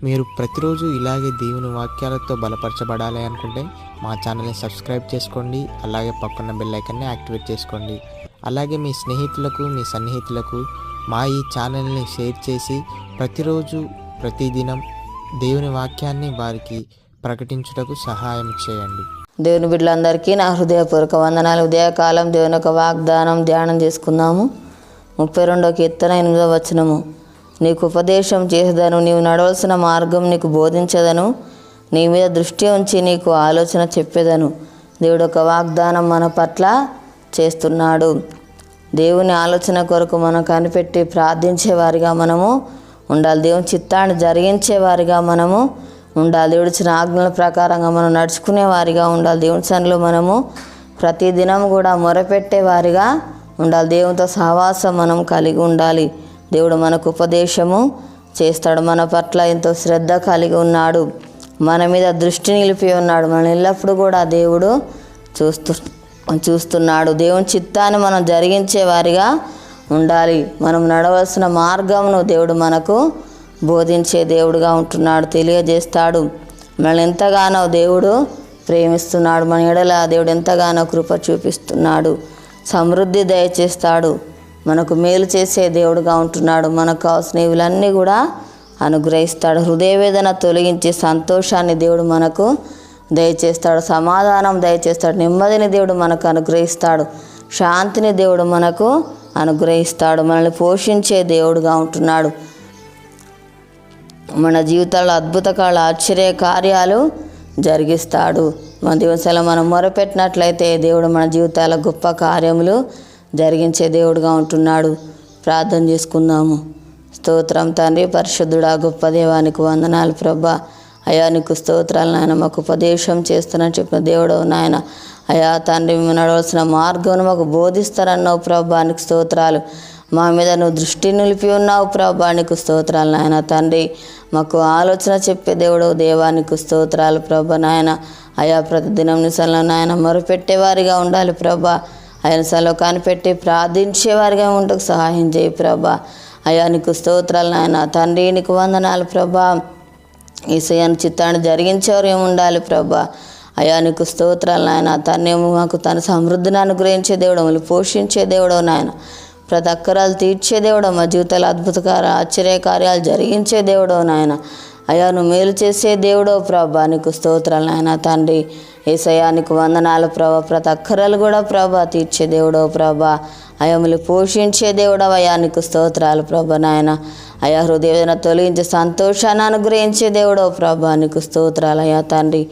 మీరు ప్రతిరోజు ఇలాగే దేవుని వాక్యాలతో బలపరచబడాలి అనుకుంటే మా ఛానల్ని సబ్స్క్రైబ్ చేసుకోండి. అలాగే పక్కన బెల్ ఐకాన్ని యాక్టివేట్ చేసుకోండి. అలాగే మీ స్నేహితులకు, మీ సన్నిహితులకు మా ఈ ఛానల్ని షేర్ చేసి ప్రతిరోజు ప్రతిదినం దేవుని వాక్యాన్ని వారికి ప్రకటించుటకు సహాయం చేయండి. దేవుని బిడ్డలందరికీ నా హృదయపూర్వక వందనాలు. ఉదయకాలం దేవుని యొక్క వాగ్దానం ధ్యానం చేసుకుందాము. 32వ కీర్తన 8వ వచనము. నీకు ఉపదేశం చేసేదను, నీవు నడవలసిన మార్గం నీకు బోధించదను, నీ మీద దృష్టి ఉంచి నీకు ఆలోచన చెప్పేదను. దేవుడు ఒక వాగ్దానం మన పట్ల చేస్తున్నాడు. దేవుని ఆలోచన కొరకు మనం కనిపెట్టి ప్రార్థించేవారిగా మనము ఉండాలి. దేవుని చిత్తాన్ని జరిగించేవారిగా మనము ఉండాలి. దేవుడు ఇచ్చిన ఆజ్ఞల ప్రకారంగా మనం నడుచుకునే వారిగా ఉండాలి. దేవుని సన్నిధిలో మనము ప్రతిదినం కూడా మొరపెట్టేవారిగా ఉండాలి. దేవునితో సహవాసం మనం కలిగి ఉండాలి. దేవుడు మనకు ఉపదేశము చేస్తాడు. మన పట్ల ఎంతో శ్రద్ధ కలిగి ఉన్నాడు. మన మీద దృష్టి నిలిపి ఉన్నాడు. మనం ఎల్లప్పుడూ కూడా దేవుడు చూస్తున్నాడు. దేవుని చిత్తాన్ని మనం జరిగించే వారిగా ఉండాలి. మనం నడవలసిన మార్గమును దేవుడు మనకు బోధించే దేవుడుగా ఉంటున్నాడు, తెలియజేస్తాడు. మనల్ని ఎంతగానో దేవుడు ప్రేమిస్తున్నాడు. మన ఎడల దేవుడు ఎంతగానో కృప చూపిస్తున్నాడు. సమృద్ధి దయచేస్తాడు. మనకు మేలు చేసే దేవుడుగా ఉంటున్నాడు. మనకు కావాల్సిన ఇవులన్నీ కూడా అనుగ్రహిస్తాడు. హృదయవేదన తొలగించి సంతోషాన్ని దేవుడు మనకు దయచేస్తాడు. సమాధానం దయచేస్తాడు. నెమ్మదిని దేవుడు మనకు అనుగ్రహిస్తాడు. శాంతిని దేవుడు మనకు అనుగ్రహిస్తాడు. మనల్ని పోషించే దేవుడుగా ఉంటున్నాడు. మన జీవితాల్లో అద్భుతకాల ఆశ్చర్య కార్యాలు జరిగిస్తాడు. మన దివసాల మనం మొరపెట్టినట్లయితే దేవుడు మన జీవితాల గొప్ప కార్యములు జరిగించే దేవుడుగా ఉంటున్నాడు. ప్రార్థన చేసుకుందాము. స్తోత్రం తండ్రి, పరిశుద్ధుడా, గొప్ప దేవానికి వందనాలు ప్రభా. అయ్యా నీకు స్తోత్రాలు నాయన. మాకు ఉపదేశం చేస్తానని చెప్పిన దేవుడు నాయన. అయ్యా తండ్రి, మేము నడవలసిన మార్గం మాకు బోధిస్తారన్నావు ప్రభా, నీకు స్తోత్రాలు. మా మీద నువ్వు దృష్టి నిలిపి ఉన్నావు ప్రభా, నీకు స్తోత్రాలు నాయన. తండ్రి, మాకు ఆలోచన చెప్పే దేవుడు దేవానికి స్తోత్రాలు ప్రభా నాయన. అయా ప్రతిదినం నిసల్లో నాయన మొరపెట్టేవారిగా ఉండాలి ప్రభా. ఆయన సలో కనిపెట్టి ప్రార్థించేవారిగా ఉండకు సహాయం చేయి ప్రభా. అయా నీకు స్తోత్రాలు నాయన. తండ్రి, నీకు వందనాలు ప్రభా. యేసయ్యను చిత్తాన్ని జరిగించేవారు ఏమి ఉండాలి ప్రభా. అయా నీకు స్తోత్రాలు నాయన. తన్నేమో మాకు తన సమృద్ధిని అనుగ్రహించే దేవుడు, మళ్ళీ పోషించే దేవుడు నాయన. ప్రతి అక్కరాలు తీర్చే దేవుడు, మా జీవితాలు అద్భుతకార ఆశ్చర్య కార్యాలు జరిగించే దేవుడు నాయన. అయా నువ్వు మేలు చేసే దేవుడో ప్రభా, నీకు స్తోత్రాలు నాయన. తండ్రి యేసయ్యా నీకు వందనాలు ప్రభా. ప్రతి అక్కరాలు కూడా ప్రభా తీర్చే దేవుడో ప్రభా. అయా మళ్ళీ పోషించే దేవుడు అయ్యా, నీకు స్తోత్రాలు ప్రభా నాయన. అయా హృదయవేదన తొలగించి సంతోషాన్ని అనుగ్రహించే దేవుడో ప్రభా, నీకు స్తోత్రాలు అయ్యా. తండ్రి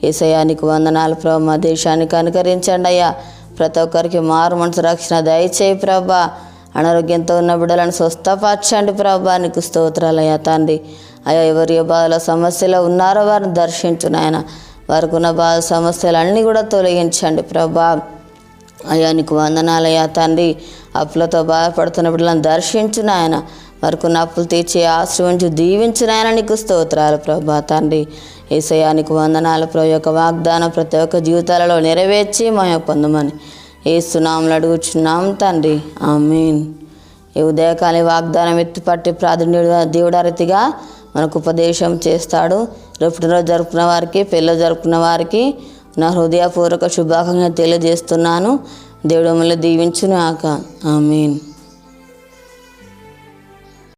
యేసయ్యా నీకు వందనాలు ప్రభా. మా దేశానికి అనుకరించండి అయ్యా. ప్రతి ఒక్కరికి మారు మనసు రక్షణ దయచేయి ప్రభా. అనారోగ్యంతో ఉన్న బిడ్డలను స్వస్థపరచండి ప్రభా, నీకు స్తోత్రాలయ్యా. తండ్రి అయ్యా ఎవరి బాధల సమస్యలో ఉన్నారో వారిని దర్శించు నాయన. వారికి ఉన్న బాధ సమస్యలు అన్నీ కూడా తొలగించండి ప్రభా. అయ్యా నీకు వందనాలయ్యా. తండ్రి అప్పులతో బాధపడుతున్న బిడ్డలను దర్శించు నాయన. వారికి ఉన్న అప్పులు తీర్చి ఆశ్రయించు దీవించు నాయన, నీకు స్తోత్రాలు ప్రభా. తండ్రి యేసయ్యా నీకు వందనాలు ప్రభు. యొక్క వాగ్దానం ప్రతి ఒక్క జీవితాలలో నెరవేర్చి మహిమ పొందమని యేసు నామములో అడుగుచున్నాం తండ్రి, ఆమేన్. ఈ ఉదయకాల వాగ్దానం ఎత్తుపట్టి ప్రార్థన దేవుడా రీతిగా మనకు ఉపదేశం చేస్తాడు. పుట్టినరోజు జరుపుకున్న వారికి, పెళ్ళి జరుపుకున్న వారికి నా హృదయపూర్వక శుభాకాంక్షలు తెలియజేస్తున్నాను. దేవుడు మిమ్మల్ని దీవించును గాక, ఆమేన్.